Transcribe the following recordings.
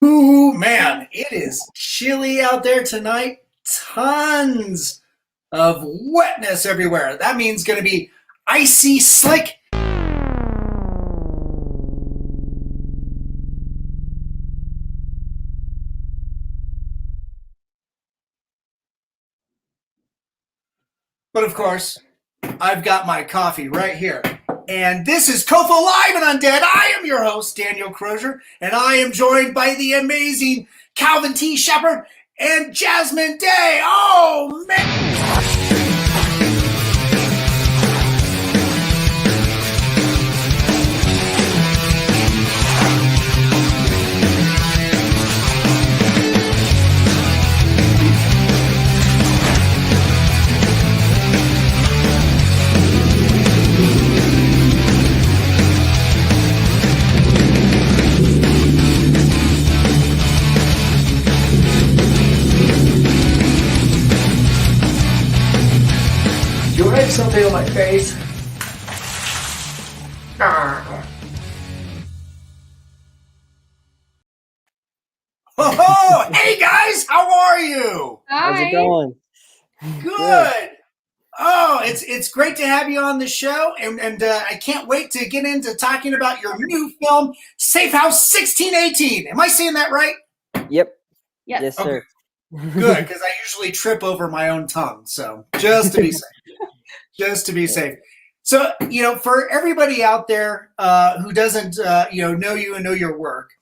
Ooh, man, it is chilly out there tonight. Tons of wetness everywhere. That means going to be icy, slick. But of course, I've got my coffee right here. And this is COFOH Live Undead. I am your host, Daniel Crosier, and I am joined by the amazing Calvin T. Sheperd and Jasmine Day. Oh, man. You write something on my face. Oh, hey guys, how are you? How's it going? Good. Oh, it's great to have you on the show, and I can't wait to get into talking about your new film, SafeHouse 1618. Am I saying that right? Yep. Yes, sir. Okay. Good, because I usually trip over my own tongue. So just to be safe. Just to be safe. So, for everybody out there who doesn't, know you and know your work,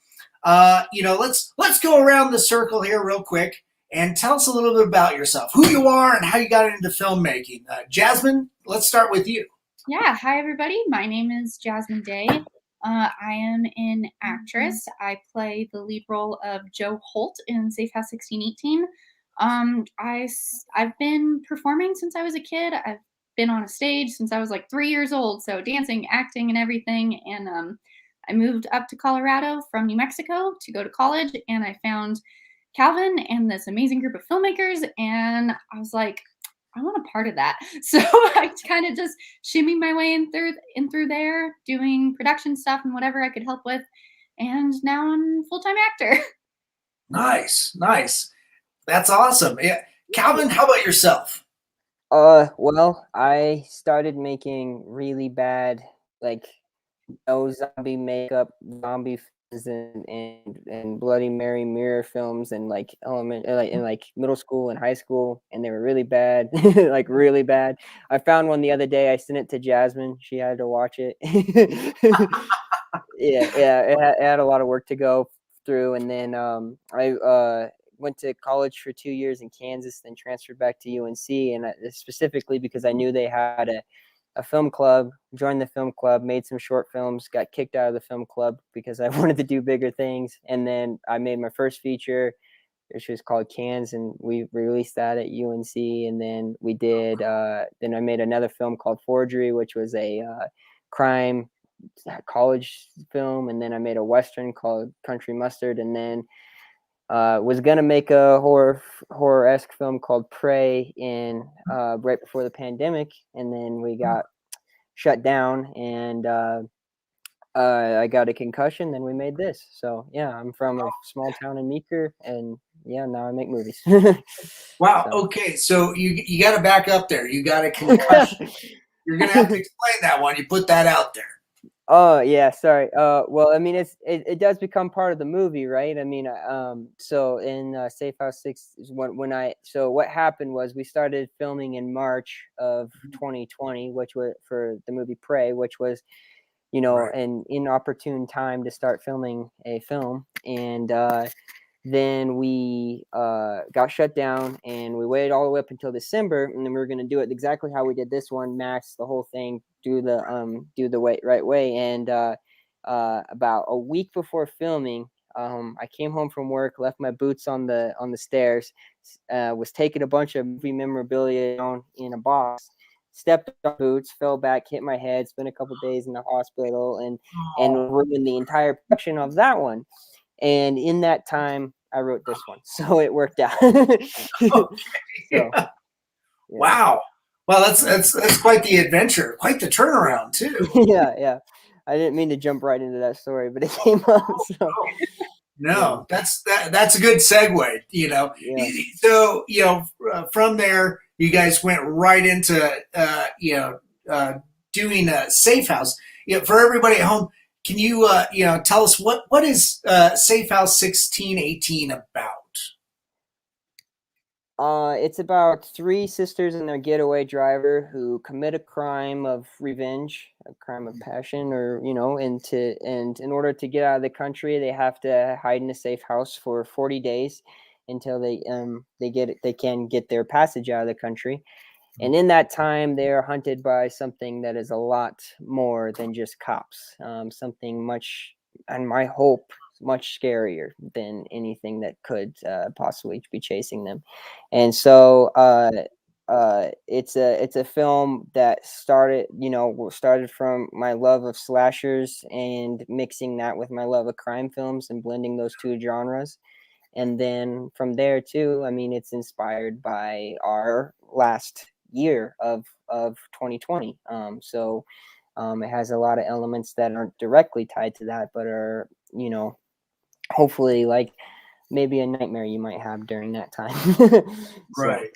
let's go around the circle here real quick and tell us a little bit about yourself, who you are and how you got into filmmaking. Jasmine, let's start with you. Yeah. Hi, everybody. My name is Jasmine Day. I am an actress. I play the lead role of Jo Holt in SafeHouse 1618. I've been performing since I was a kid. I've been on a stage since I was like 3 years old, so dancing, acting, and everything. And I moved up to Colorado from New Mexico to go to college, and I found Calvin and this amazing group of filmmakers, and I was like, I want a part of that. So I kind of just shimmied my way in through there, doing production stuff and whatever I could help with, and now I'm a full-time actor. Nice. That's awesome. Yeah. Calvin, how about yourself? Well, I started making really bad, like, no zombie makeup, zombie films and Bloody Mary mirror films and like in middle school and high school, and they were really bad, like really bad. I found one the other day. I sent it to Jasmine. She had to watch it. It had a lot of work to go through, and then I went to college for 2 years in Kansas, then transferred back to UNC, and specifically because I knew they had a film club, joined the film club, made some short films, got kicked out of the film club because I wanted to do bigger things. And then I made my first feature, which was called Cans, and we released that at UNC. And then we did, then I made another film called Forgery, which was a crime college film. And then I made a Western called Country Mustard. And then was gonna make a horror-esque film called Prey in right before the pandemic, and then we got shut down, and I got a concussion. Then we made this. So yeah, I'm from a small town in Meeker, and yeah, now I make movies. Wow. So. Okay, so you got to back up there. You got a concussion. You're gonna have to explain that one. You put that out there. Oh yeah, sorry. Well, I mean, it does become part of the movie, right? I mean, so in SafeHouse 6, what happened was we started filming in March of 2020, which was for the movie Prey, which was, Right. an inopportune time to start filming a film, and then we got shut down, and we waited all the way up until December, and then we were going to do it exactly how we did this one, max the whole thing, do the right way. And about a week before filming, I came home from work, left my boots on the stairs, was taking a bunch of movie memorabilia down in a box, stepped on boots, fell back, hit my head, spent a couple days in the hospital, and ruined the entire production of that one. And in that time, I wrote this one, so it worked out. Okay. Yeah. Wow. Well, that's quite the adventure, quite the turnaround too. Yeah. I didn't mean to jump right into that story, but it came up. So No, that's a good segue. Yeah. So from there, you guys went right into doing a safe house. For everybody at home, can you tell us what is Safe House 1618 about? It's about three sisters and their getaway driver who commit a crime of revenge, a crime of passion, or and in order to get out of the country, they have to hide in a safe house for 40 days until they can get their passage out of the country. And in that time, they are hunted by something that is a lot more than just cops. Something much, and my hope, much scarier than anything that could possibly be chasing them. And so it's a film that started from my love of slashers and mixing that with my love of crime films and blending those two genres. And then from there too, I mean, it's inspired by our last year of 2020. It has a lot of elements that aren't directly tied to that, but are, hopefully like maybe a nightmare you might have during that time. Right.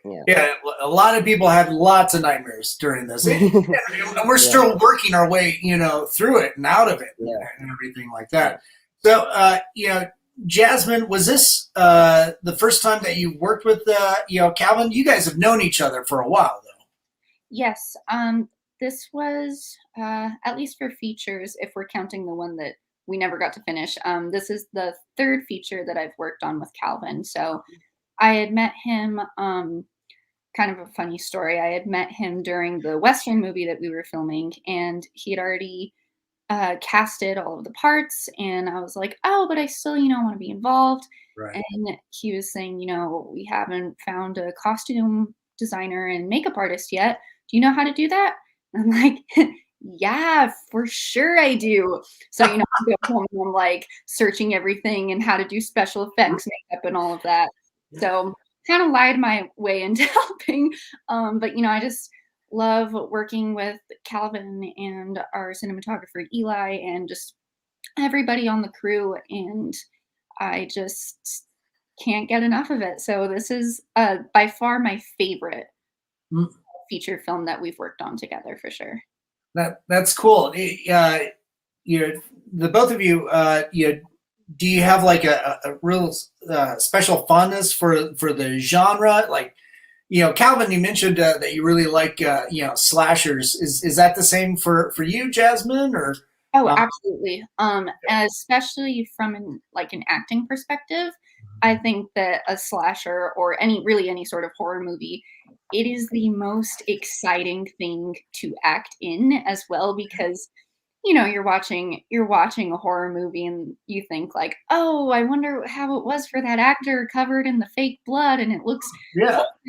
Yeah. Yeah, a lot of people had lots of nightmares during this. And we're still working our way, through it and out of it and everything like that. So, Jasmine, was this the first time that you worked with, Calvin? You guys have known each other for a while, though. Yes. This was at least for features, if we're counting the one that we never got to finish. This is the third feature that I've worked on with Calvin. So I had met him, kind of a funny story. I had met him during the Western movie that we were filming, and he had already casted all of the parts. And I was like, oh, but I still, want to be involved. Right. And he was saying, we haven't found a costume designer and makeup artist yet. Do you know how to do that? And I'm like, yeah, for sure I do. So, I go home and I'm like searching everything and how to do special effects, makeup, and all of that. So kind of lied my way into helping. But, I just love working with Calvin and our cinematographer, Eli, and just everybody on the crew. And I just can't get enough of it. So this is by far my favorite feature film that we've worked on together, for sure. That's cool. The both of you, do you have like a real special fondness for the genre? Like, Calvin, you mentioned that you really like slashers. Is that the same for you, Jasmine? Or oh, absolutely. Especially from an acting perspective, I think that a slasher or any sort of horror movie, it is the most exciting thing to act in as well, because you're watching a horror movie and you think like, oh, I wonder how it was for that actor covered in the fake blood and it looks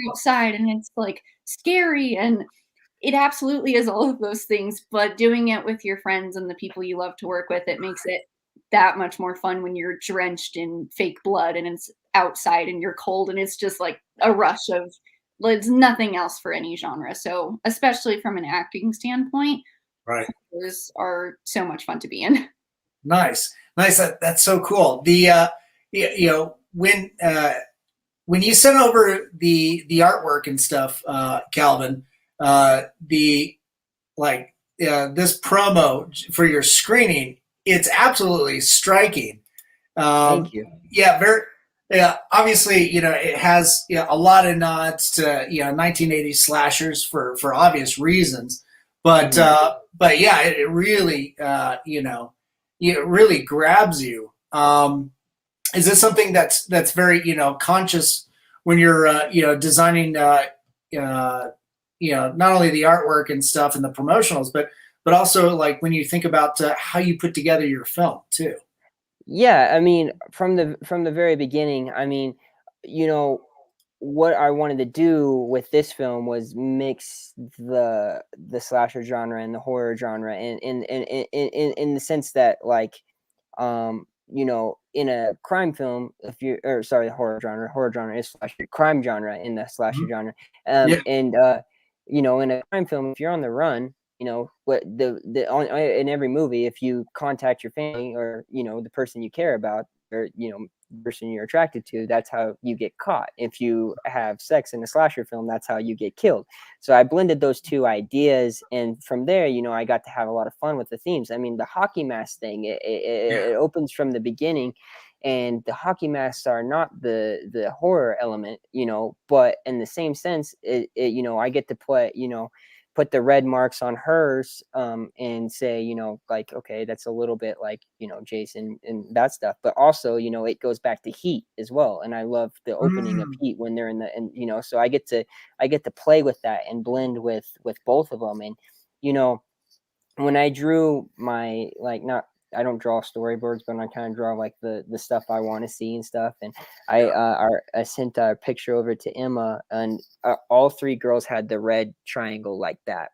outside and it's like scary, and it absolutely is all of those things. But doing it with your friends and the people you love to work with, it makes it that much more fun when you're drenched in fake blood and it's outside and you're cold, and it's just like a rush of, it's nothing else for any genre. So especially from an acting standpoint, right, those are so much fun to be in. Nice. That's so cool. The when you sent over the artwork and stuff, Calvin, this promo for your screening, it's absolutely striking. Thank you. Yeah, very. Yeah, obviously, it has a lot of nods to 1980s slashers for obvious reasons, but yeah, it really it really grabs you. Is this something that's very conscious when you're designing not only the artwork and stuff and the promotionals, but also like when you think about how you put together your film too? Yeah, I mean, from the very beginning, I mean, what I wanted to do with this film was mix the slasher genre and the horror genre, in the sense that, like, in a crime film, horror genre is slasher, crime genre in the slasher genre, in a crime film, if you're on the run, you know, what in every movie, if you contact your family or, you know, the person you care about, or, you know, person you're attracted to, that's how you get caught. If you have sex in a slasher film, that's how you get killed. So I blended those two ideas, and from there, you know, I got to have a lot of fun with the themes. I mean, the hockey mask thing, it opens from the beginning, and the hockey masks are not the horror element, you know, but in the same sense, you know, I get to put, you know, put the red marks on hers, and say, you know, like, okay, that's a little bit like, you know, Jason and that stuff. But also, you know, it goes back to Heat as well. And I love the opening of Heat when they're in the, and, you know, so I get to play with that and blend with both of them. And, you know, when I drew my, like, not, I don't draw storyboards, but I kind of draw like the stuff I want to see and stuff. And I sent a picture over to Emma, and all three girls had the red triangle like that.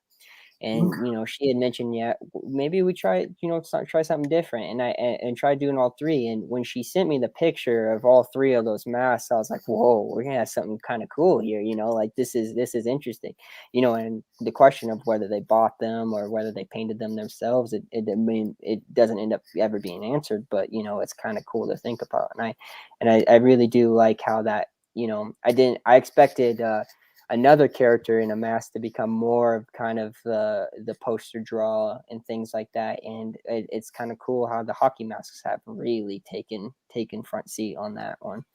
And, you know, she had mentioned, yeah, maybe we try, you know, try something different. And and try doing all three. And when she sent me the picture of all three of those masks, I was like, whoa, we're gonna have something kind of cool here, you know, like this is interesting, you know. And the question of whether they bought them or whether they painted them themselves, I mean, it doesn't end up ever being answered, but, you know, it's kind of cool to think about. And I really do like how that, you know, I expected another character in a mask to become more of kind of the poster draw and things like that. And it's kind of cool how the hockey masks have really taken front seat on that one.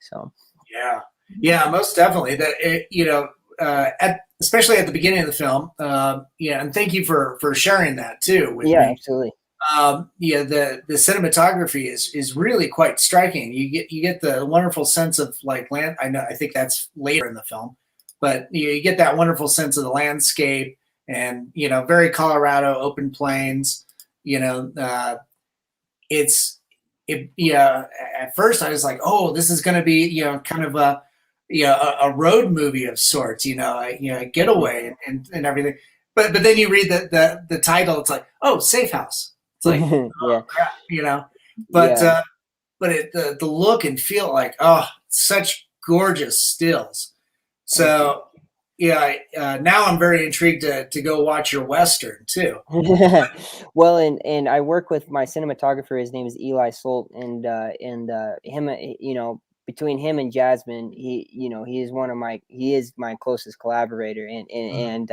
So yeah, most definitely. That you know, especially at the beginning of the film. Yeah, and thank you for sharing that too with me. Absolutely. Yeah, the cinematography is really quite striking. You get the wonderful sense of like land. I think that's later in the film. But you get that wonderful sense of the landscape, and, you know, very Colorado, open plains. You know, yeah. At first, I was like, oh, this is going to be, you know, kind of a road movie of sorts. You know, a getaway and everything. But then you read the title, it's like, oh, SafeHouse. It's like, oh, crap, you know. But the look and feel, like, oh, such gorgeous stills. So, yeah, now I'm very intrigued to go watch your Western too. Well, and I work with my cinematographer. His name is Eli Solt, and him, you know, between him and Jasmine, you know, he is my closest collaborator, and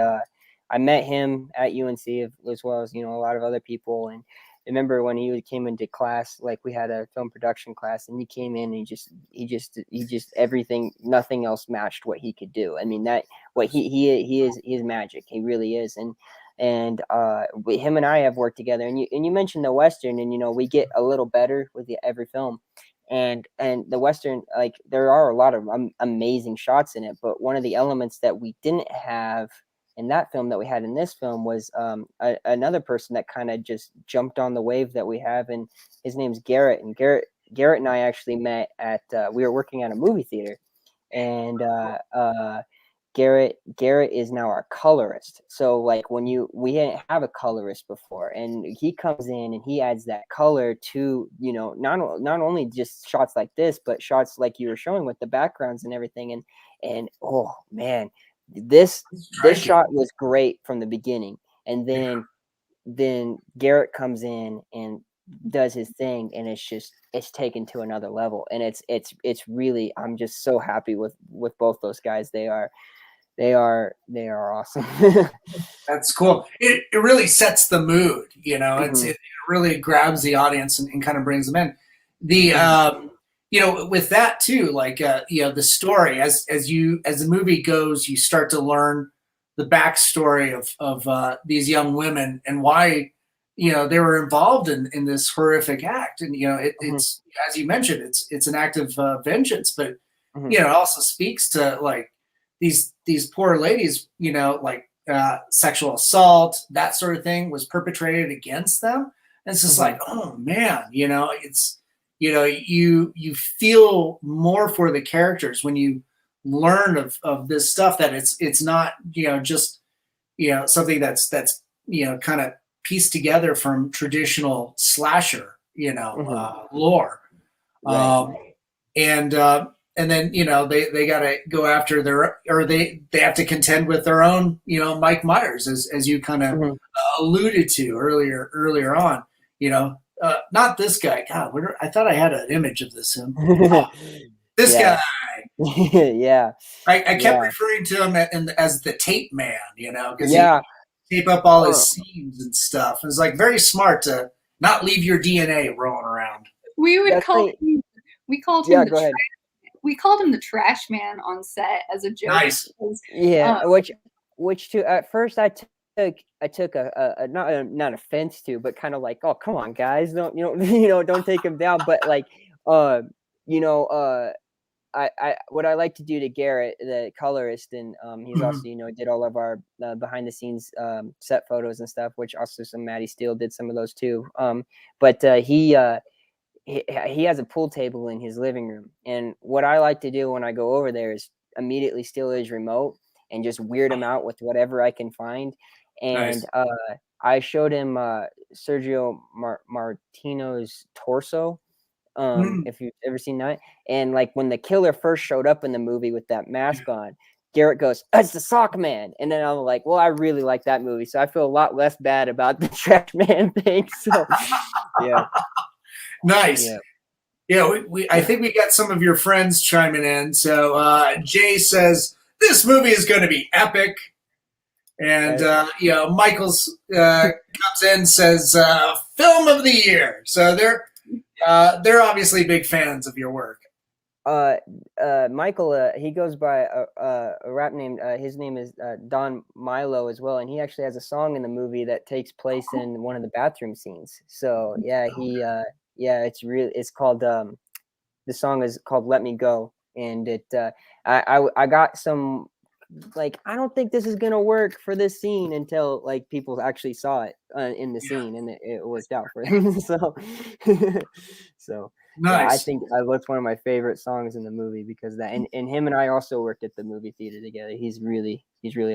I met him at UNC as well as, you know, a lot of other people. And I remember when he came into class, like we had a film production class, and he came in and he just everything, nothing else matched what he could do. I mean, that what he is magic. He really is. And him and I have worked together. And you mentioned the Western, and, you know, we get a little better with every film. And the Western, like, there are a lot of amazing shots in it, but one of the elements that we didn't have in that film that we had in this film was another person that kind of just jumped on the wave that we have, and his name's Garrett. And Garrett and I actually met at we were working at a movie theater, and Garrett is now our colorist. So, like, we didn't have a colorist before, and he comes in and he adds that color to, you know, not only just shots like this, but shots like you were showing with the backgrounds and everything. And oh man, this shot was great from the beginning, and then Garrett comes in and does his thing, and it's taken to another level. And it's really, I'm just so happy with both those guys. They are awesome. That's cool. It really sets the mood, you know. It really grabs the audience and kind of brings them in. The you know, with that too, like, you know, the story as the movie goes, you start to learn the backstory of these young women and why, you know, they were involved in this horrific act. And, you know, it's, as you mentioned, it's an act of vengeance, but you know, it also speaks to, like, these poor ladies, you know, like, sexual assault, that sort of thing was perpetrated against them. And it's just like, oh man, you know, it's, you know, you feel more for the characters when you learn of this stuff, that it's not, you know, just, you know, something that's you know, kind of pieced together from traditional slasher, you know, lore. Right. And then they got to go after they have to contend with their own Mike Myers, as you kind of alluded to earlier on. Not this guy. God, I thought I had an image of him. This guy. Yeah. I kept referring to him as the tape man, because he tape up all his scenes and stuff. It was like very smart to not leave your DNA rolling around. We called him the trash man on set as a joke. Nice. Which to at first I took a not offense to, but kind of like, oh, come on, guys, don't don't take him down. But like, I what I like to do to Garrett, the colorist, and he's also did all of our behind the scenes set photos and stuff, which also some Maddie Steele did some of those too. But he has a pool table in his living room, and what I like to do when I go over there is immediately steal his remote and just weird him out with whatever I can find. And I showed him Sergio Martino's Torso. If you've ever seen that, and like when the killer first showed up in the movie with that mask on, Garrett goes, "It's the sock man," and then I'm like, well, I really like that movie, so I feel a lot less bad about the trash man thing. So yeah. Nice. Yeah, I think we got some of your friends chiming in. So Jay says this movie is going to be epic, and Michael's comes in, says film of the year. So they're obviously big fans of your work. Michael, he goes by a rap name. His name is Don Milo as well, and he actually has a song in the movie that takes place in one of the bathroom scenes. So it's called the song is called "Let Me Go," and I got some, like, I don't think this is gonna work for this scene until like people actually saw it in the scene, and it worked out for him. So nice. I think that's one of my favorite songs in the movie because that, and him and I also worked at the movie theater together. He's really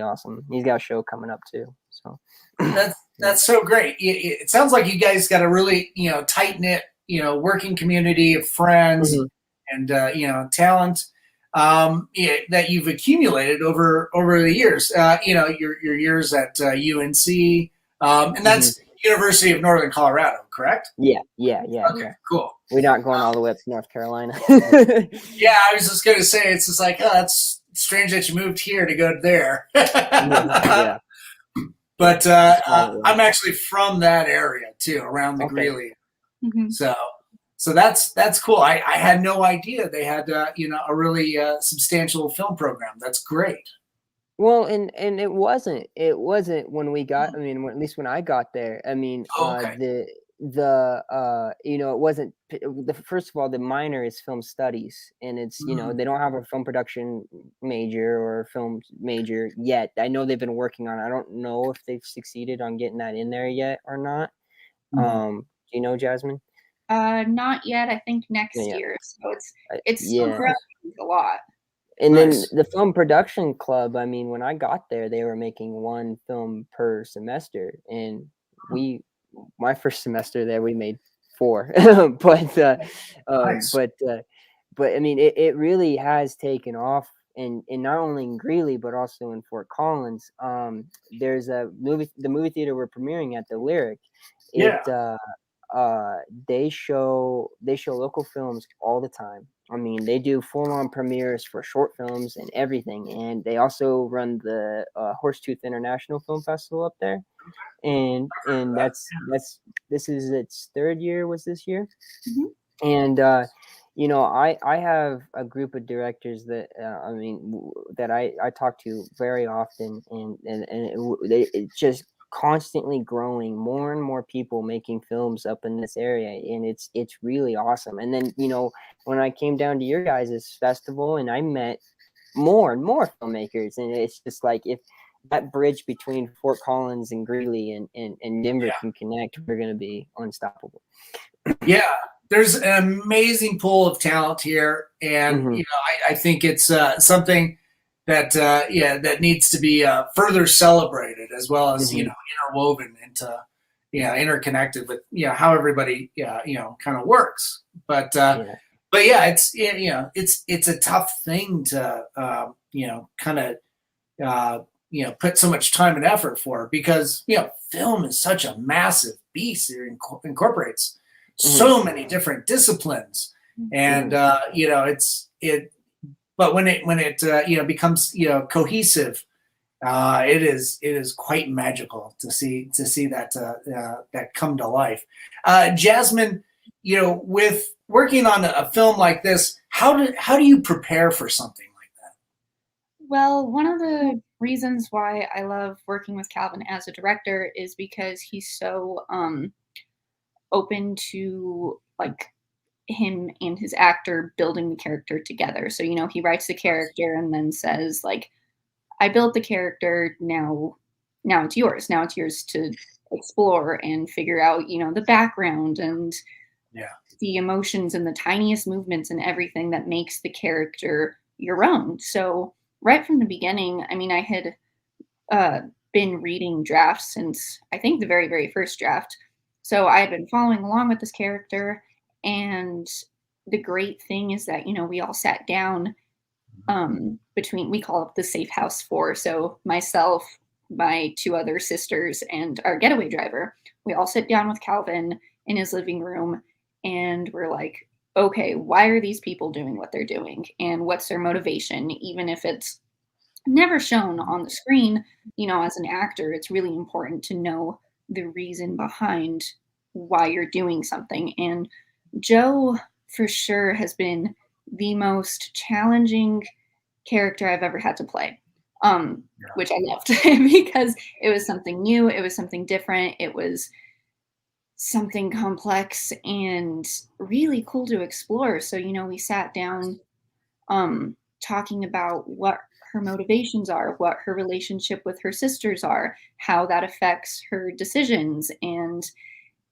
awesome. He's got a show coming up too. So that's so great. It sounds like you guys got a really tight knit working community of friends and talent. That you've accumulated over the years, your years at UNC, and that's University of Northern Colorado, correct? Yeah. Okay, cool. We're not going all the way up to North Carolina. Yeah, I was just going to say, it's just like, oh, that's strange that you moved here to go there. Yeah. But I'm actually from that area too, around the Greeley. So that's cool. I had no idea they had a really substantial film program. That's great. Well, and it wasn't when we got. I mean, at least when I got there. I mean, it wasn't first of all, the minor is film studies, and it's they don't have a film production major or a film major yet. I know they've been working on it. I don't know if they've succeeded on getting that in there yet or not. Do you know, Jasmine? Not yet. I think next year. So it's still growing a lot. And then the film production club, I mean, when I got there, they were making one film per semester, and my first semester there, we made 4. But I mean, it really has taken off, and not only in Greeley but also in Fort Collins. There's the movie theater we're premiering at, the Lyric. They show local films all the time. I mean, they do full-on premieres for short films and everything, and they also run the Horsetooth International Film Festival up there, and this is its 3rd year. Was this year? And I have a group of directors that that I talk to very often, and it's just constantly growing, more and more people making films up in this area, and it's really awesome. And then when I came down to your guys' festival, and I met more and more filmmakers, and it's just like, if that bridge between Fort Collins and Greeley and Denver can connect, we're going to be unstoppable. Yeah, there's an amazing pool of talent here, and I think it's something that that needs to be further celebrated, as well as interwoven into interconnected with how everybody kind of works. But but yeah, it's a tough thing to kind of put so much time and effort for, because film is such a massive beast. It incorporates so many different disciplines, and but when it becomes cohesive, it is quite magical to see that that come to life. Jasmine, with working on a film like this, how do you prepare for something like that? Well, one of the reasons why I love working with Calvin as a director is because he's so open to like him and his actor building the character together. So, he writes the character and then says like, I built the character, now it's yours. Now it's yours to explore and figure out, the background and the emotions and the tiniest movements and everything that makes the character your own. So right from the beginning, I mean, I had been reading drafts since I think the very, very first draft. So I had been following along with this character. And the great thing is that, we all sat down between, we call it the SafeHouse 4. So myself, my two other sisters, and our getaway driver, we all sit down with Calvin in his living room, and we're like, okay, why are these people doing what they're doing? And what's their motivation? Even if it's never shown on the screen, as an actor, it's really important to know the reason behind why you're doing something. And Joe, for sure, has been the most challenging character I've ever had to play, which I loved because it was something new. It was something different. It was something complex and really cool to explore. So, we sat down talking about what her motivations are, what her relationship with her sisters are, how that affects her decisions. And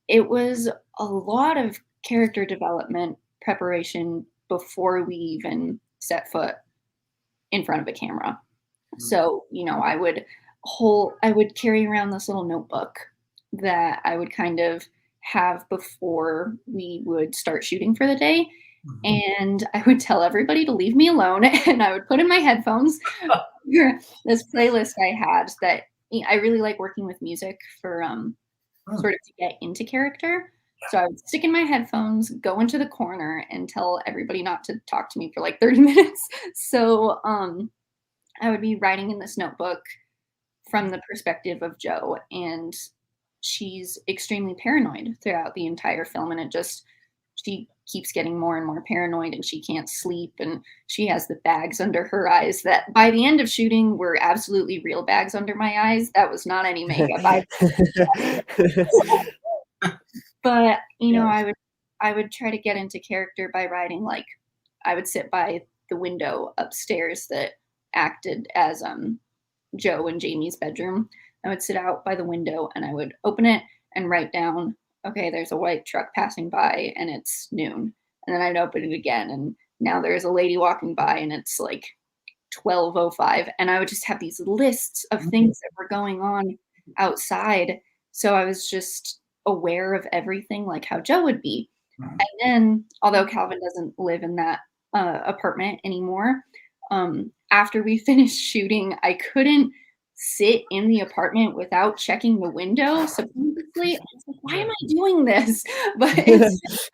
it was a lot of character development preparation before we even set foot in front of a camera. So, I would carry around this little notebook that I would kind of have before we would start shooting for the day. And I would tell everybody to leave me alone, and I would put in my headphones this playlist I had that I really like working with music for sort of to get into character. So I would stick in my headphones, go into the corner, and tell everybody not to talk to me for like 30 minutes. So I would be writing in this notebook from the perspective of Joe, and she's extremely paranoid throughout the entire film, and she keeps getting more and more paranoid, and she can't sleep, and she has the bags under her eyes that by the end of shooting were absolutely real bags under my eyes. That was not any makeup. But I would try to get into character by writing, like I would sit by the window upstairs that acted as Joe and Jamie's bedroom. I would sit out by the window and I would open it and write down, okay, there's a white truck passing by and it's noon. And then I'd open it again, and now there's a lady walking by and it's like 12:05. And I would just have these lists of things that were going on outside. So I was just aware of everything like how Joe would be. And then, although Calvin doesn't live in that apartment anymore, after we finished shooting, I couldn't sit in the apartment without checking the window subconsciously. I was like, why am I doing this? But it's,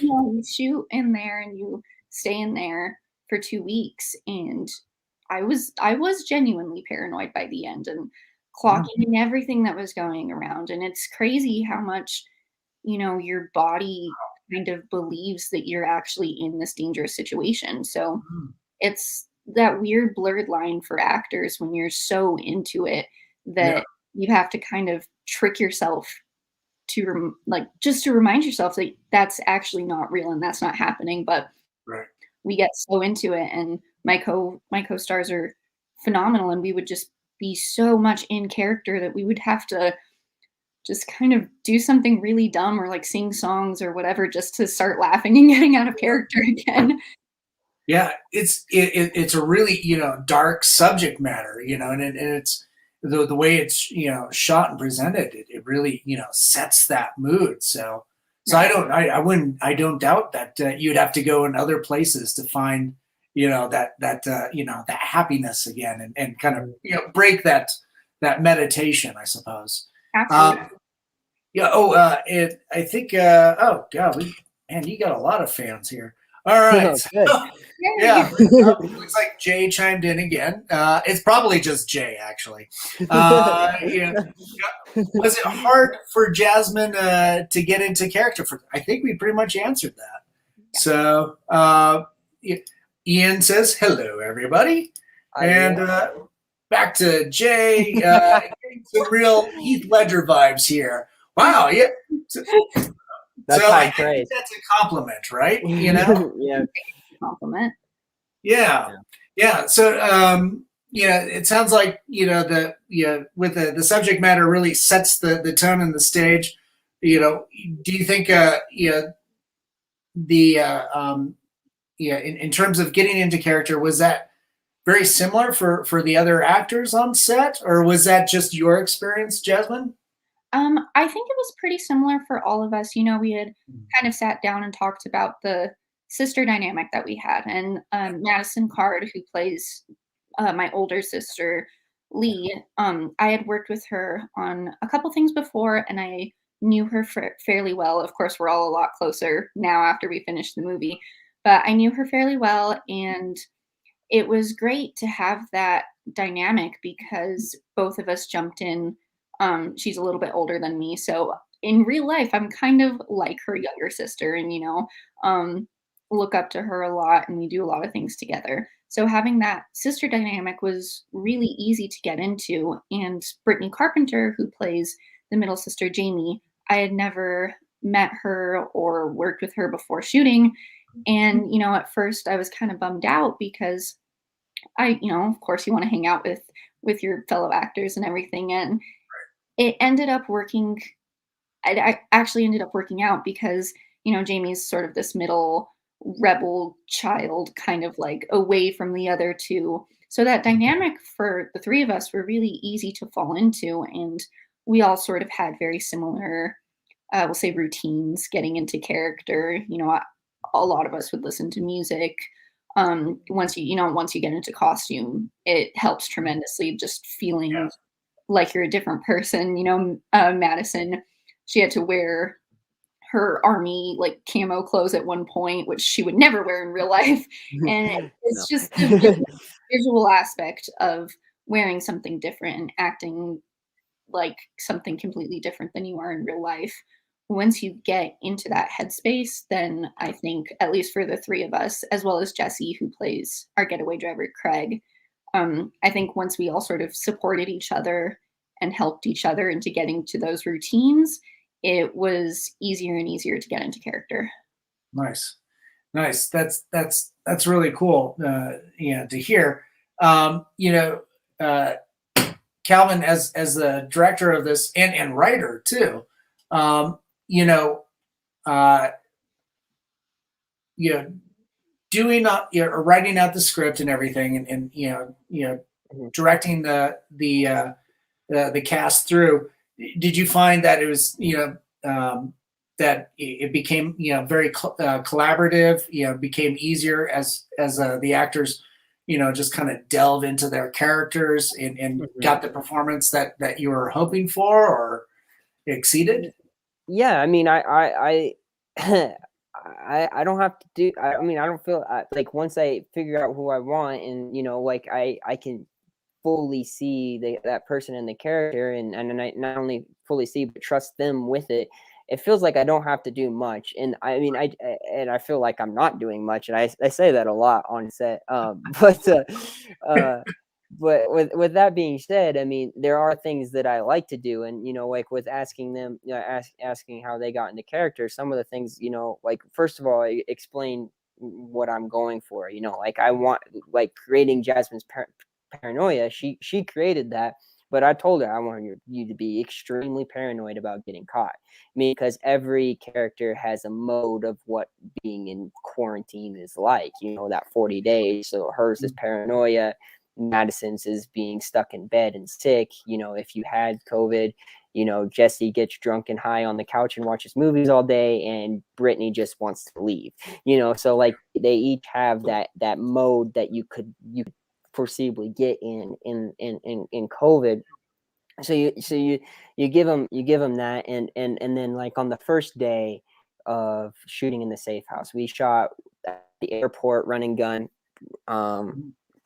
you shoot in there and you stay in there for 2 weeks. And I was genuinely paranoid by the end, and clocking in everything that was going around. And it's crazy how much, your body kind of believes that you're actually in this dangerous situation. So it's that weird blurred line for actors when you're so into it that you have to kind of trick yourself to just to remind yourself that that's actually not real and that's not happening. But we get so into it, and my co-stars are phenomenal, and we would just be so much in character that we would have to just kind of do something really dumb or like sing songs or whatever just to start laughing and getting out of character again. Yeah, it's a really dark subject matter, and it's the way it's shot and presented. It really sets that mood. So So I don't doubt that you'd have to go in other places to find, that that happiness again, and kind of break that meditation, I suppose. Absolutely. Yeah. Oh, I think. Oh God, man, you got a lot of fans here. All right. Good. Yeah. Looks like Jay chimed in again. It's probably just Jay, actually. Was it hard for Jasmine to get into character? I think we pretty much answered that. Yeah. So Ian says, hello, everybody. And back to Jay. Getting some real Heath Ledger vibes here. Wow. Yeah. That's so high I praise. think that's a compliment, right? Yeah. Compliment. Yeah. So, it sounds like with the subject matter really sets the tone and the stage. Do you think in terms of getting into character, was that very similar for the other actors on set, or was that just your experience, Jasmine? I think it was pretty similar for all of us. We had kind of sat down and talked about the sister dynamic that we had, and Madison Card, who plays my older sister, Lee. I had worked with her on a couple things before, and I knew her fairly well. Of course, we're all a lot closer now after we finished the movie, but I knew her fairly well, and it was great to have that dynamic because both of us jumped in. She's a little bit older than me, so in real life, I'm kind of like her younger sister, and look up to her a lot, and we do a lot of things together. So having that sister dynamic was really easy to get into. And Brittany Carpenter, who plays the middle sister Jamie, I had never met her or worked with her before shooting, and at first I was kind of bummed out because of course you want to hang out with your fellow actors and everything, and it ended up working. I actually ended up working out because, Jamie's sort of this middle rebel child, kind of like away from the other two. So that dynamic for the three of us were really easy to fall into. And we all sort of had very similar, we'll say, routines getting into character. A lot of us would listen to music. Once you get into costume, it helps tremendously, just feeling like you're a different person. Madison, she had to wear her army like camo clothes at one point, which she would never wear in real life. And it's just the visual aspect of wearing something different and acting like something completely different than you are in real life. Once you get into that headspace, then I think, at least for the three of us, as well as Jesse, who plays our getaway driver, Craig, I think once we all sort of supported each other and helped each other into getting to those routines, it was easier and easier to get into character. Nice. That's really cool. To hear. Calvin, as the director of this and writer too, doing writing out the script and everything, and directing the cast through. Did you find that it was that it became very collaborative? Became easier as the actors just kind of delve into their characters and got the performance that you were hoping for or exceeded? Yeah, I mean, I I don't have to do. I mean, I don't feel like once I figure out who I want, and like I can fully see that person and the character, and I not only fully see but trust them with it. It feels like I don't have to do much, and I mean, I feel like I'm not doing much, and I say that a lot on set. But with that being said, I mean, there are things that I like to do, and like with asking them, asking how they got into character. Some of the things, like first of all, I explain what I'm going for. Like I want, like creating Jasmine's paranoia. She created that, but I told her I want you to be extremely paranoid about getting caught. I mean, because every character has a mode of what being in quarantine is like. That 40 days. So hers is paranoia. Madison's is being stuck in bed and sick. If you had COVID, you know, Jesse gets drunk and high on the couch and watches movies all day, and Brittany just wants to leave, you know. So like they each have that mode that you could foreseeably get in COVID. So you give them that, and then like on the first day of shooting in the safe house, we shot at the airport, run and gun.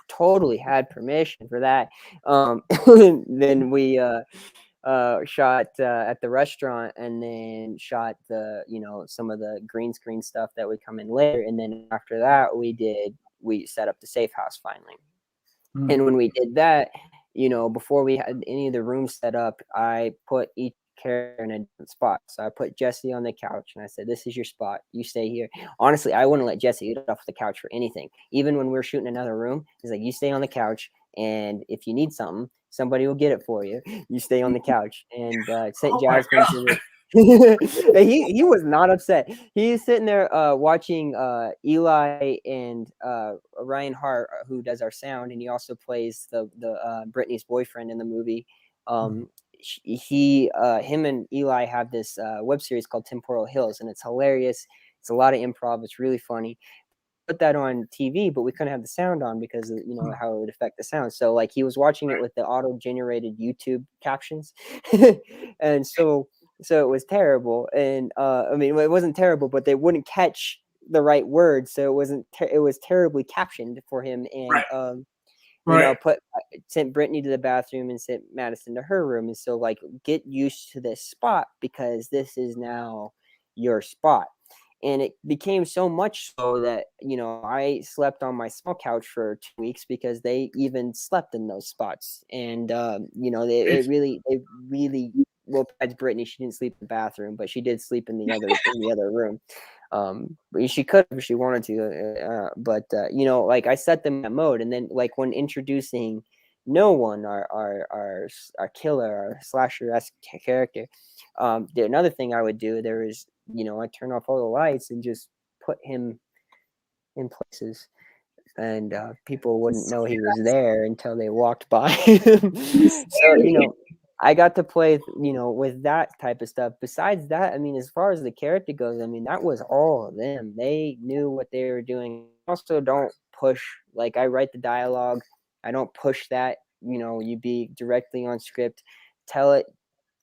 Totally had permission for that. Then we shot at the restaurant, and then shot some of the green screen stuff that would come in later, and then after that we set up the safe house finally. And when we did that, you know, before we had any of the rooms set up, I put each character in a different spot. So I put Jesse on the couch, and I said, "This is your spot. You stay here." Honestly, I wouldn't let Jesse get off the couch for anything. Even when we were shooting another room, he's like, "You stay on the couch, and if you need something, somebody will get it for you. You stay on the couch." And sent Jasmine to the he was not upset. He's sitting there watching Eli and Ryan Hart, who does our sound, and he also plays the Brittany's boyfriend in the movie. Him and Eli have this web series called Temporal Hills, and it's hilarious. It's a lot of improv. It's really funny. Put that on TV, but we couldn't have the sound on because of, you know, how it would affect the sound. So like he was watching it with the auto-generated YouTube captions, and so it was terrible. And I mean, it wasn't terrible, but they wouldn't catch the right words, so it was terribly captioned for him. And you know, sent Brittany to the bathroom and sent Madison to her room. And so like, get used to this spot because this is now your spot. And it became so much so that, you know, I slept on my small couch for 2 weeks because they even slept in those spots. And, you know, they really, well, besides Brittany, she didn't sleep in the bathroom, but she did sleep in the other room. But she could if she wanted to. But you know, like I set them in that mode. And then like when introducing No One, our killer, our slasher-esque character, another thing I would do, there is, you know, I turn off all the lights and just put him in places, and people wouldn't know he was there until they walked by. So, you know, I got to play, you know, with that type of stuff. Besides that, I mean, as far as the character goes, I mean, that was all of them. They knew what they were doing. Also, don't push, like I write the dialogue. I don't push that, you know, you be directly on script, tell it,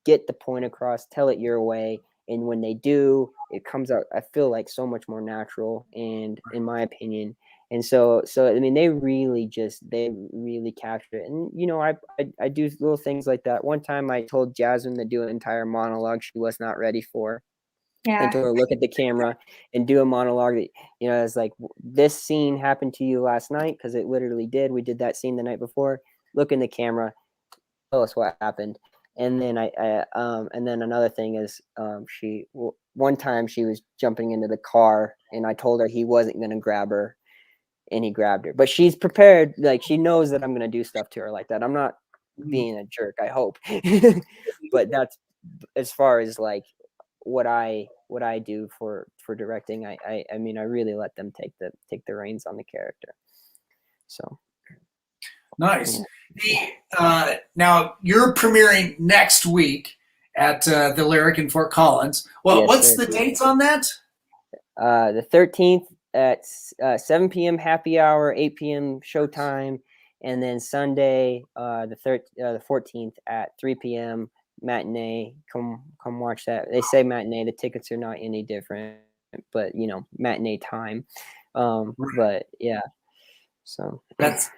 get the point across, tell it your way. And when they do, it comes out, I feel like, so much more natural, and in my opinion. And so I mean, they really capture it. And you know, I do little things like that. One time I told Jasmine to do an entire monologue she was not ready for. Yeah. I told her, look at the camera and do a monologue that, you know, it's like, this scene happened to you last night, because it literally did. We did that scene the night before. Look in the camera, tell us what happened. And then and then another thing is, one time she was jumping into the car, and I told her he wasn't going to grab her, and he grabbed her. But she's prepared, like she knows that I'm going to do stuff to her like that. I'm not being a jerk, I hope. But that's as far as like what I do for directing. I mean, I really let them take the reins on the character. So nice. Now you're premiering next week at the Lyric in Fort Collins. Well, yes, what's sir. the dates on that? The 13th at 7 p.m. happy hour, 8 p.m. showtime, and then Sunday the 14th at 3 p.m. matinee. Come watch that. They say matinee. The tickets are not any different, but you know, matinee time. But yeah, so that's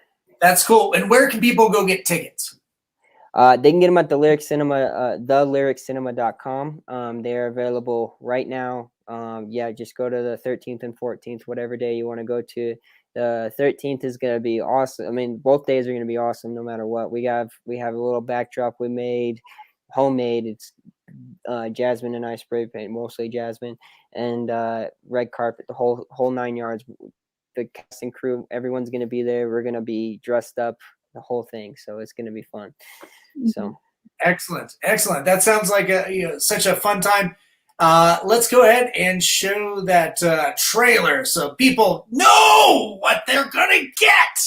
cool. And where can people go get tickets? They can get them at the Lyric Cinema, thelyriccinema.com. They're available right now. Yeah, just go to the 13th and 14th, whatever day you want to go to. The 13th is going to be awesome. I mean, both days are going to be awesome no matter what. We have a little backdrop we made, homemade. It's Jasmine and I spray paint, mostly Jasmine, and red carpet, the whole 9 yards. The cast and crew, everyone's going to be there. We're going to be dressed up, the whole thing. So it's going to be fun. So excellent. That sounds like such a fun time. Let's go ahead and show that trailer so people know what they're gonna get.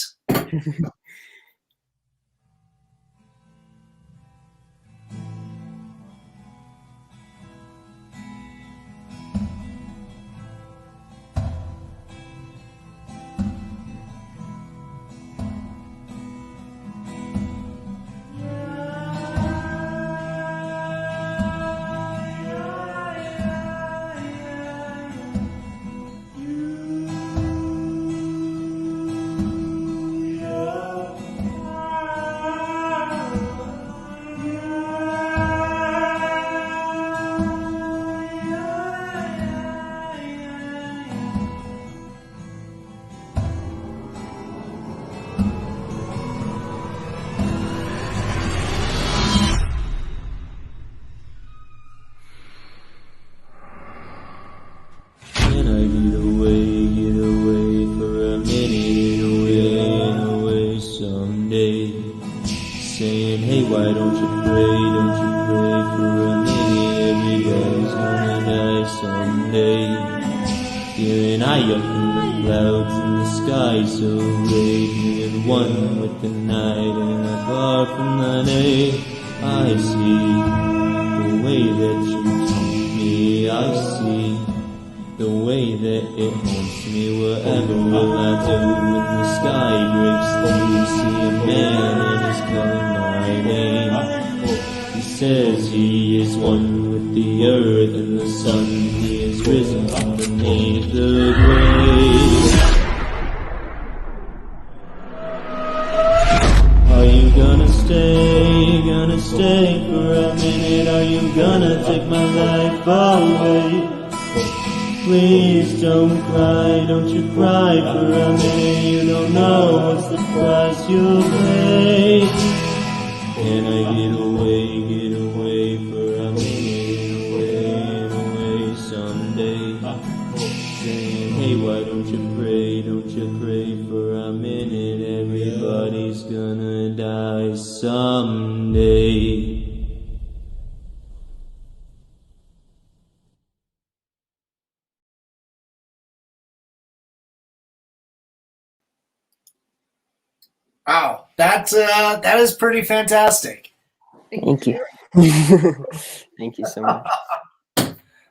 why don't you pray for a minute? Everybody's gonna die someday. Feeling high up in the clouds and the sky so radiant, one with the night and apart from the day. I see the way that you treat me, I see the way that it haunts me. Whatever will I do when the sky breaks through? See a man and he's calling my name. He says he is one with the earth and the sun. He is risen from beneath the grave. Are you gonna stay for a minute? Are you gonna take my life away? Please don't you cry for a minute. You don't know what's the price you'll pay. Can I get away for a minute, away someday? Saying, hey, why don't you pray for a minute? Everybody's gonna die someday. Wow, that is pretty fantastic. Thank you. Thank you so much.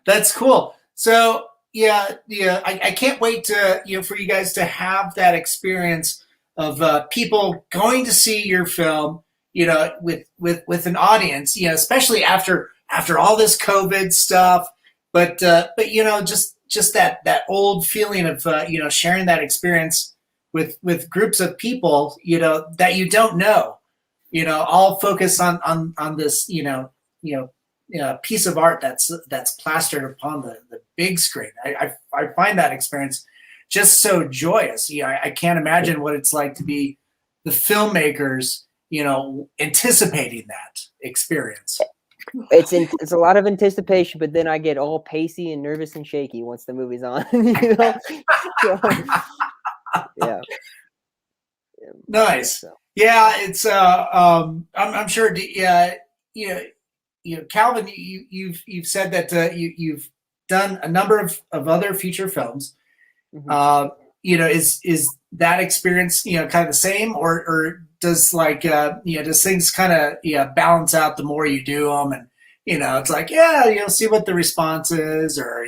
That's cool. So yeah, I can't wait to for you guys to have that experience of people going to see your film, with an audience, especially after all this COVID stuff. But just that old feeling of sharing that experience with groups of people that you don't know, all focus on this piece of art that's plastered upon the big screen. I find that experience just so joyous. I can't imagine what it's like to be the filmmakers, anticipating that experience. It's a lot of anticipation, but then I get all pacey and nervous and shaky once the movie's on. So, yeah. Nice. So. Yeah, it's I'm sure. Calvin, you've said that you've done a number of other feature films. Mm-hmm. Is that experience kind of the same, or does does things kind of balance out the more you do them, and it's like see what the response is, or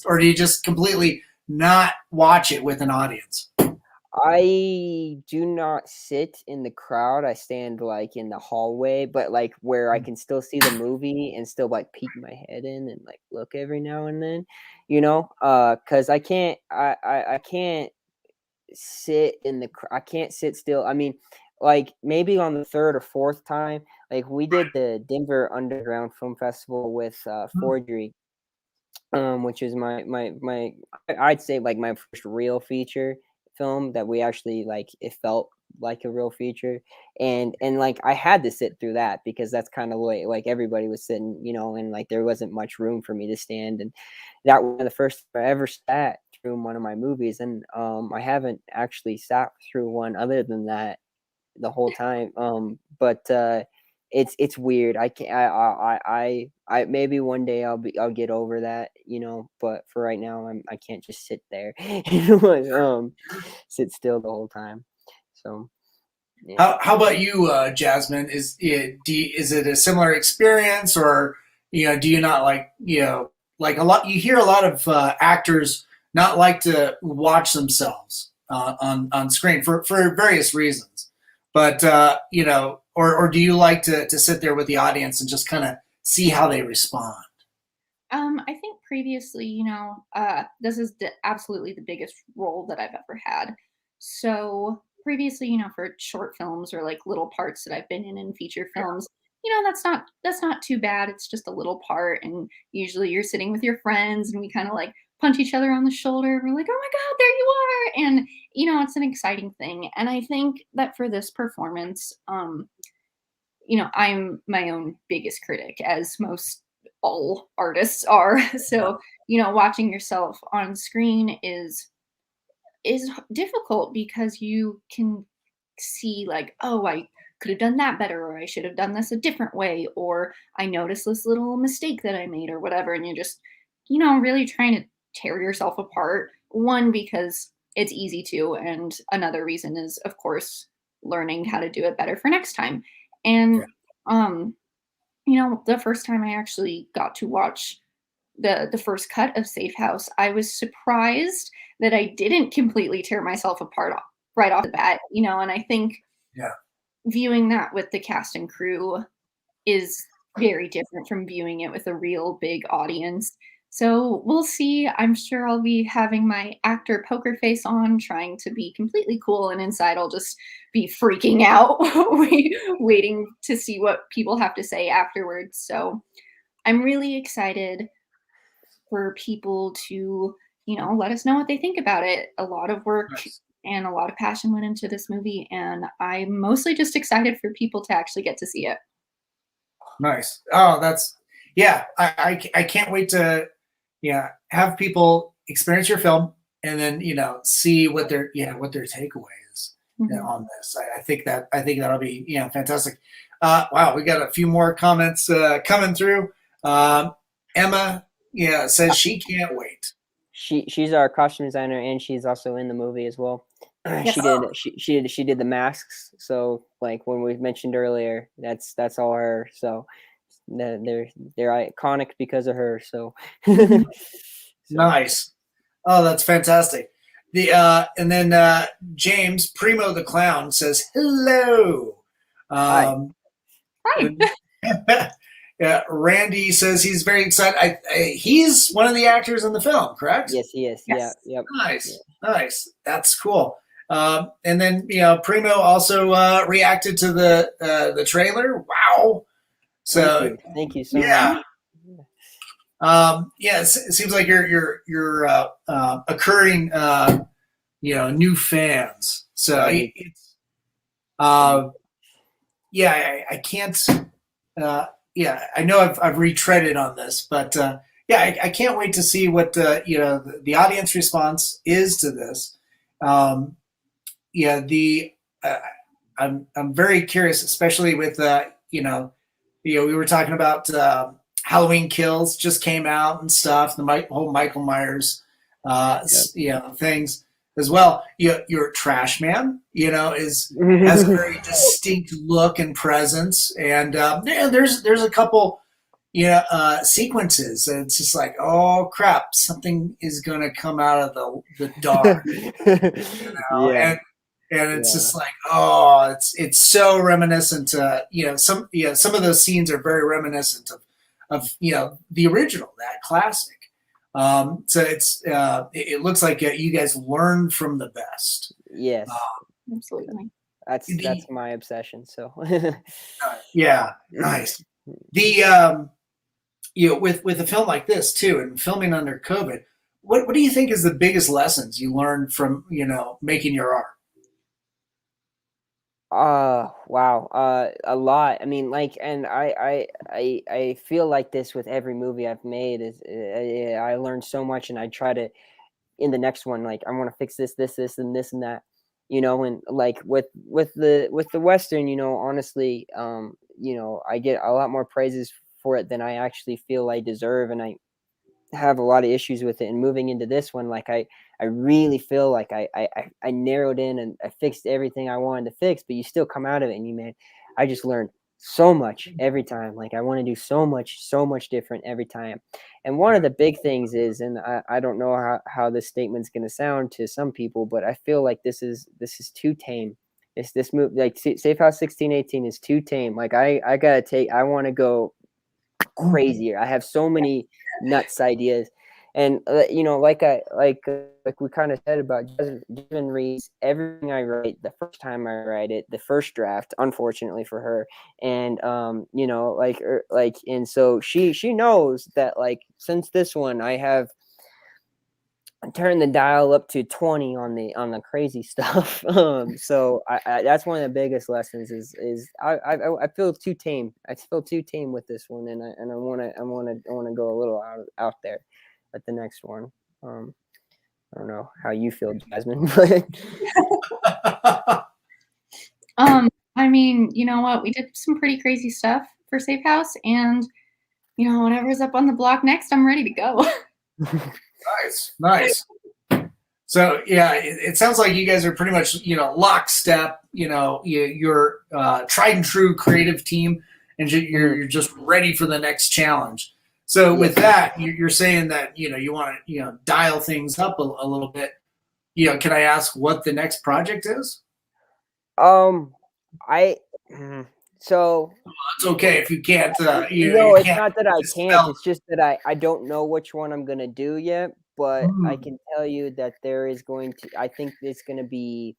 or do you just completely not watch it with an audience? I do not sit in the crowd. I stand in the hallway, but where I can still see the movie and still peek my head in and look every now and then, because I can't sit in I can't sit still. I mean, maybe on the third or fourth time, we did the Denver Underground Film Festival with Forgery, which is my I'd say my first real feature film that we actually it felt like a real feature, and I had to sit through that because that's kind of like everybody was sitting, and there wasn't much room for me to stand, and that was the first I ever sat through one of my movies, and I haven't actually sat through one other than that the whole time, but it's weird. I can't. I maybe one day I'll get over that, But for right now, I can't just sit there, sit still the whole time. So, yeah. How about you, Jasmine? Is it a similar experience, or do you not like a lot? You hear a lot of actors not like to watch themselves on screen for various reasons, but or do you like to sit there with the audience and just kind of see how they respond? I think previously, this is absolutely the biggest role that I've ever had. So previously, for short films or little parts that I've been in feature films, that's not too bad. It's just a little part, and usually you're sitting with your friends, and we kind of punch each other on the shoulder. We're like, oh my God, there you are. And, it's an exciting thing. And I think that for this performance, I'm my own biggest critic, as most all artists are. So, watching yourself on screen is difficult because you can see oh, I could have done that better, or I should have done this a different way, or I noticed this little mistake that I made, or whatever. And you're just, really trying to tear yourself apart. One, because it's easy to, and another reason is, of course, learning how to do it better for next time. And, the first time I actually got to watch the first cut of SafeHouse, I was surprised that I didn't completely tear myself apart right off the bat, and I think viewing that with the cast and crew is very different from viewing it with a real big audience. So we'll see. I'm sure I'll be having my actor poker face on, trying to be completely cool, and inside I'll just be freaking out, waiting to see what people have to say afterwards. So I'm really excited for people to, let us know what they think about it. A lot of work and a lot of passion went into this movie, and I'm mostly just excited for people to actually get to see it. Nice. Oh, that's I can't wait to have people experience your film and then see what their takeaway is on this. I think that'll be fantastic. Wow, we got a few more comments coming through. Emma says she can't wait. She's our costume designer, and she's also in the movie as well. Yes. She did the masks. So like when we mentioned earlier, that's all her. So they're iconic because of her. So nice. Oh, that's fantastic. And then James Primo the Clown says hello. Hi. Randy says he's very excited. He's one of the actors in the film, correct? Yes, he is. Yes. Yeah. Yep. Nice. That's cool. And then Primo also reacted to the trailer. Wow. So thank you so much. It seems like you're occurring new fans. So it's I can't I know I've retreaded on this, but I can't wait to see what the audience response is to this. I'm very curious, especially with we were talking about Halloween Kills just came out and stuff. The whole Michael Myers things as well. Your Trash Man has a very distinct look and presence, and there's a couple sequences, and it's just like, oh crap, something is gonna come out of the dark. And it's just like, oh, it's so reminiscent. Some of those scenes are very reminiscent of the original, that classic. So it looks like you guys learned from the best. Yes, absolutely. That's my obsession. So nice. The with a film like this too, and filming under COVID, what do you think is the biggest lessons you learned from making your art? Wow. A lot. I mean, and I feel like this with every movie I've made is I learned so much, and I try to, in the next one, like I want to fix this, and this and that, and like with the Western, honestly, I get a lot more praises for it than I actually feel I deserve. And I have a lot of issues with it, and moving into this one, like I really feel like I narrowed in and I fixed everything I wanted to fix, but you still come out of it and I just learned so much every time. Like I want to do so much different every time. And one of the big things is, and I don't know how this statement's going to sound to some people, but I feel like this is too tame. This movie, like SafeHouse 1618 is too tame. Like I want to go crazier. I have so many nuts ideas, and like we kind of said about Jasmine reads everything I write the first time I write it, the first draft, unfortunately for her, and and so she knows that, like, since this one I have turned the dial up to 20 on the crazy stuff. So I that's one of the biggest lessons is I feel too tame. I feel too tame with this one, and I want to go a little out there at the next one. I don't know how you feel, Jasmine. I I mean, you know what? We did some pretty crazy stuff for SafeHouse, and you know, whatever's up on the block next, I'm ready to go. Nice, nice. So yeah, it sounds like you guys are pretty much, you know, lockstep. You know, you're tried and true creative team, and you're just ready for the next challenge. So with that, you're saying that, you know, you want to, you know, dial things up a little bit. You know, can I ask what the next project is? I so It's okay if you can't. You no, it's can't not that I dispel- can't. It's just that I don't know which one I'm gonna do yet. But I Mm. can tell you that there is going to. I think it's gonna be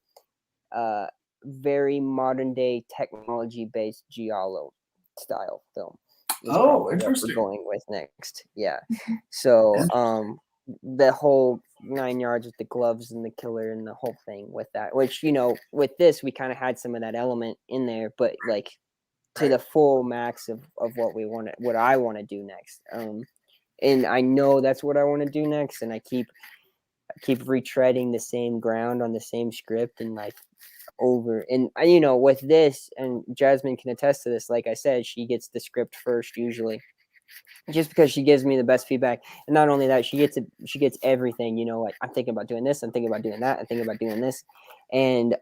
very modern day technology based giallo style film. Is Oh, probably what interesting. we're going with next. Yeah. So the whole 9 yards with the gloves and the killer and the whole thing with that, which, you know, with this we kind of had some of that element in there, but like to the full max of what we want to, what I want to do next. And I know that's what I want to do next, and I keep retreading the same ground on the same script, and like over, and you know, with this, and Jasmine can attest to this, like I said, she gets the script first usually, just because she gives me the best feedback. And not only that, she gets everything, you know, like I'm thinking about doing this, I'm thinking about doing that, I'm thinking about doing this. And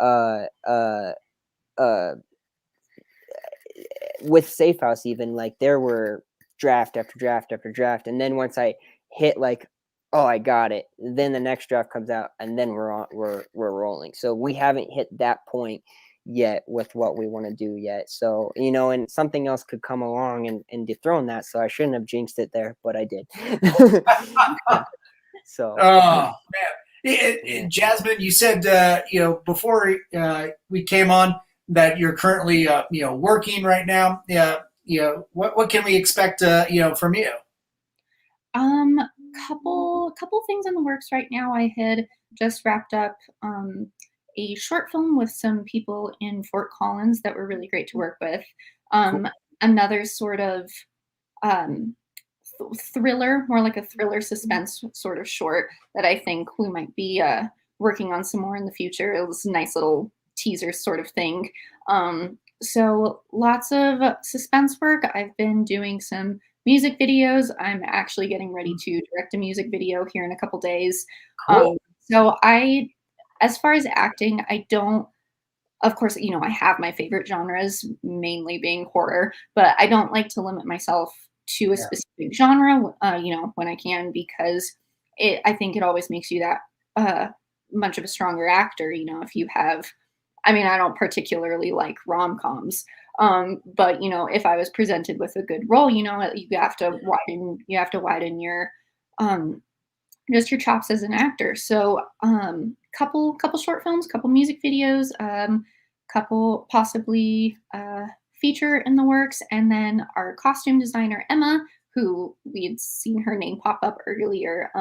with SafeHouse, even, like, there were draft after draft after draft, and then once I hit like, oh, I got it, then the next draft comes out, and then we're rolling. So we haven't hit that point yet with what we want to do yet. So, you know, and something else could come along and dethrone that. So I shouldn't have jinxed it there, but I did. So, oh man, Jasmine, you said you know, before we came on that you're currently you know, working right now. Yeah, you know, what can we expect you know, from you? Couple things in the works right now. I had just wrapped up a short film with some people in Fort Collins that were really great to work with. Another sort of thriller, more like a thriller suspense sort of short that I think we might be working on some more in the future. It was a nice little teaser sort of thing. So lots of suspense work. I've been doing some music videos. I'm actually getting ready to direct a music video here in a couple days. Cool. So as far as acting, I don't, of course, you know, I have my favorite genres, mainly being horror, but I don't like to limit myself to a specific genre, you know, when I can, because I think it always makes you that much of a stronger actor, you know, if you have, I mean, I don't particularly like rom-coms, but you know, if I was presented with a good role, you know, you have to widen your just your chops as an actor. So couple short films, couple music videos, couple possibly feature in the works, and then our costume designer Emma, who we had seen her name pop up earlier,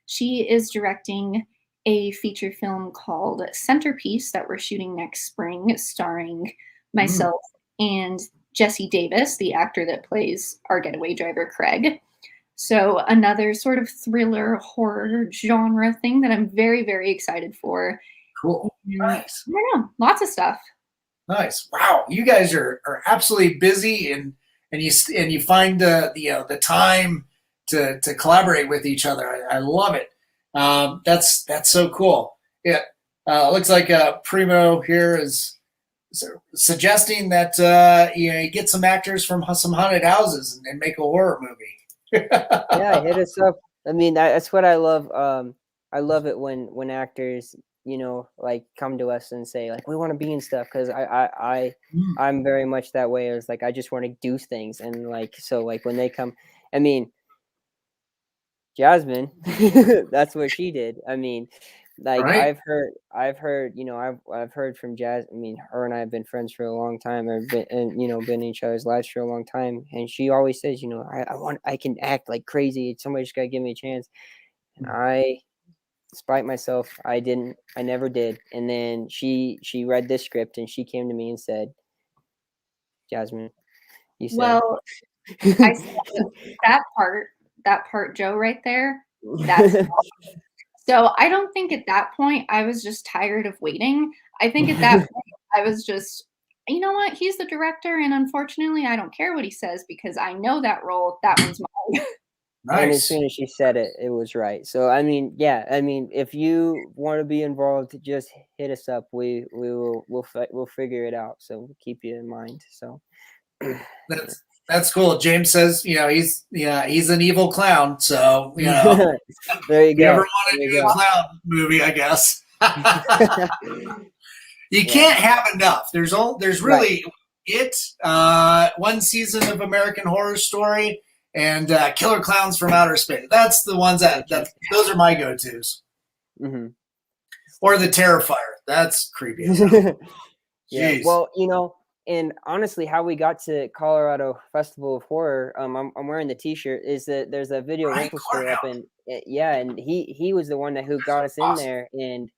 she is directing a feature film called Centerpiece that we're shooting next spring, starring myself and Jesse Davis, the actor that plays our getaway driver Craig. So another sort of thriller horror genre thing that I'm very, very excited for. Cool. Nice. I don't know, lots of stuff. Nice. Wow, you guys are absolutely busy, and you find the time to collaborate with each other. I love it. That's so cool. Yeah. Looks like Primo here is suggesting that you know, you get some actors from some haunted houses and make a horror movie. yeah, hit us up. I mean, that's what I love. I love it when actors, you know, like, come to us and say, like, we want to be in stuff, because I'm very much that way. It's like, I just want to do things, and like, so like when they come, I mean, Jasmine, that's what she did. I mean, like, Right. I've heard, you know, I've heard from Jazz. I mean, her and I have been friends for a long time. I've been, and you know, been in each other's lives for a long time. And she always says, you know, I can act like crazy. Somebody just gotta give me a chance. And I, despite myself, I never did. And then she read this script, and she came to me and said, Jasmine, you said, Well, I said that part, Joe, right there. That's so I don't think at that point I was just tired of waiting. I think at that point I was just you know what? He's the director, and unfortunately, I don't care what he says because I know that role. That one's mine. And as Nice. soon as she said it, it was right. So I mean, yeah, I mean, if you want to be involved, just hit us up. We'll figure it out. So we'll keep you in mind. So That's cool. James says, he's an evil clown. So there you if you ever go. want to do a clown movie, I guess you can't have enough. There's really one season of American Horror Story and Killer Clowns from Outer Space. That's the ones those are my go-tos. Mm-hmm. Or the Terrifier. That's creepy as hell. Yeah. Well, and honestly, how we got to Colorado Festival of Horror, I'm wearing the T-shirt. Is that there's a video rental store up in and he was the one who got us in there, and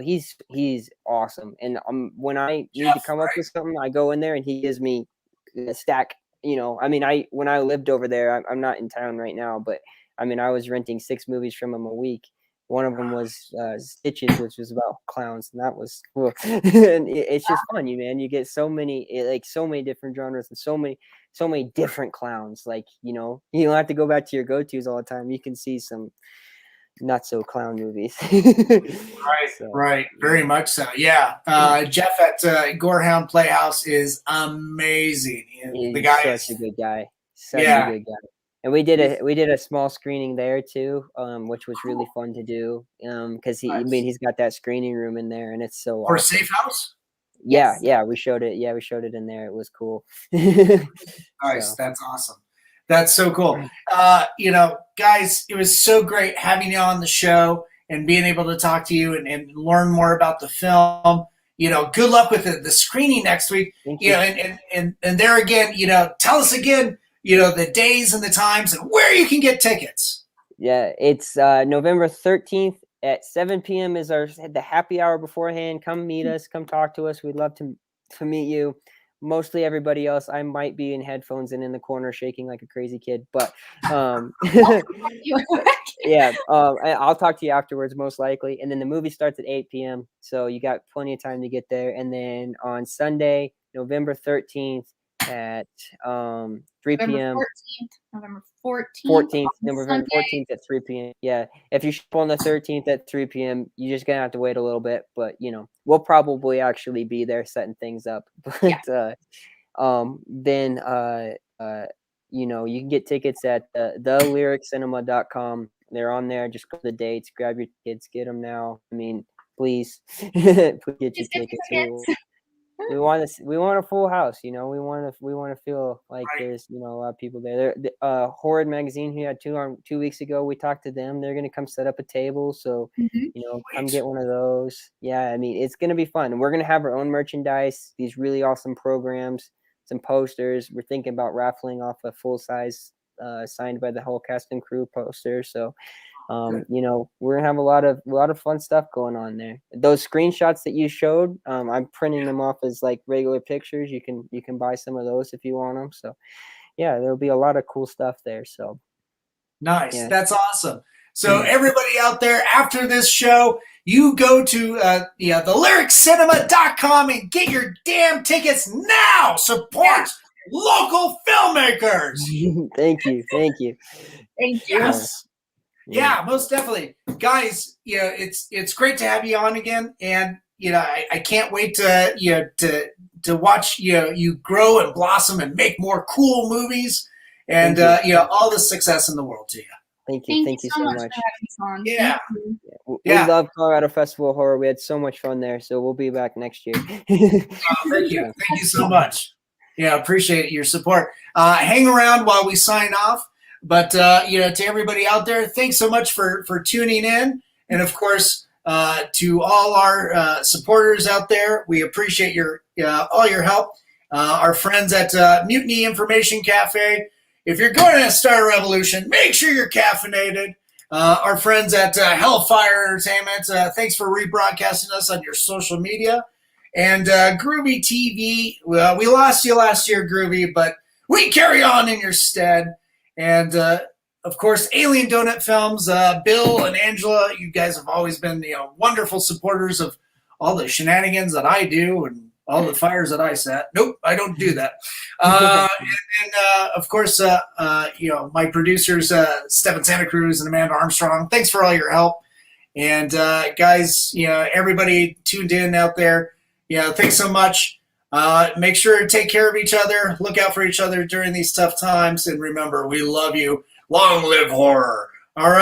he's awesome. And when I need to come up with something, I go in there and he gives me a stack. I mean, when I lived over there, I'm not in town right now, but I mean, I was renting 6 movies from him a week. One of them was Stitches, which was about clowns, and that was cool. And it's just fun, man. You get so many different genres and so many different clowns. Like, you don't have to go back to your go-tos all the time. You can see some not so clown movies. Right. Very much so. Yeah. Jeff at Gorehound Playhouse is amazing. The guy is such a good guy. Such a good guy. And we did a small screening there too, which was really fun to do. Because he's got that screening room in there, and it's so or awesome. SafeHouse. Yeah, we showed it. Yeah, we showed it in there. It was cool. Nice, that's awesome. That's so cool. Guys, it was so great having you on the show and being able to talk to you and learn more about the film. Good luck with the screening next week. And there again, tell us again. The days and the times and where you can get tickets. Yeah, it's November 13th at 7 p.m. is the happy hour beforehand. Come meet us. Come talk to us. We'd love to meet you. Mostly everybody else, I might be in headphones and in the corner shaking like a crazy kid. But I'll talk to you afterwards, most likely. And then the movie starts at 8 p.m. So you got plenty of time to get there. And then on Sunday, November 13th, at 3 p.m. November 14th at 3 p.m. Yeah, if you ship on the 13th at 3 p.m., you're just gonna have to wait a little bit, but we'll probably actually be there setting things up. But then you can get tickets at thelyriccinema.com. They're on there. Just go to the dates, grab your tickets, get them now. I mean, please, get your tickets. We want a full house, we want to feel like there's a lot of people there. Horrid Magazine, who had 2 weeks ago, we talked to them. They're gonna come set up a table, so come get one of those. Yeah, I mean, it's gonna be fun, and we're gonna have our own merchandise, these really awesome programs, some posters. We're thinking about raffling off a full size signed by the whole cast and crew poster. So we're gonna have a lot of fun stuff going on there. Those screenshots that you showed, I'm printing them off as like regular pictures. You can buy some of those if you want them. So yeah, there'll be a lot of cool stuff there. So nice. Yeah. That's awesome. So everybody out there, after this show, you go to thelyriccinema.com and get your damn tickets now. Support local filmmakers. Thank you. Yes. Yeah, most definitely, guys. It's great to have you on again, and I can't wait to watch you grow and blossom and make more cool movies, and all the success in the world to you. Thank you so much. For having us on. Yeah. We love Colorado Festival of Horror. We had so much fun there, so we'll be back next year. Thank you so much. Yeah, appreciate your support. Hang around while we sign off. But, to everybody out there, thanks so much for tuning in. And, of course, to all our supporters out there, we appreciate all your help. Our friends at Mutiny Information Cafe, if you're going to start a revolution, make sure you're caffeinated. Our friends at Hellfire Entertainment, thanks for rebroadcasting us on your social media. And Groovy TV, well, we lost you last year, Groovy, but we carry on in your stead. And, of course, Alien Donut Films, Bill and Angela, you guys have always been, wonderful supporters of all the shenanigans that I do and all the fires that I set. Nope, I don't do that. Of course, my producers, Stephen Santa Cruz and Amanda Armstrong. Thanks for all your help. And guys, everybody tuned in out there. Thanks so much. Make sure to take care of each other. Look out for each other during these tough times. And remember, we love you. Long live horror. All right.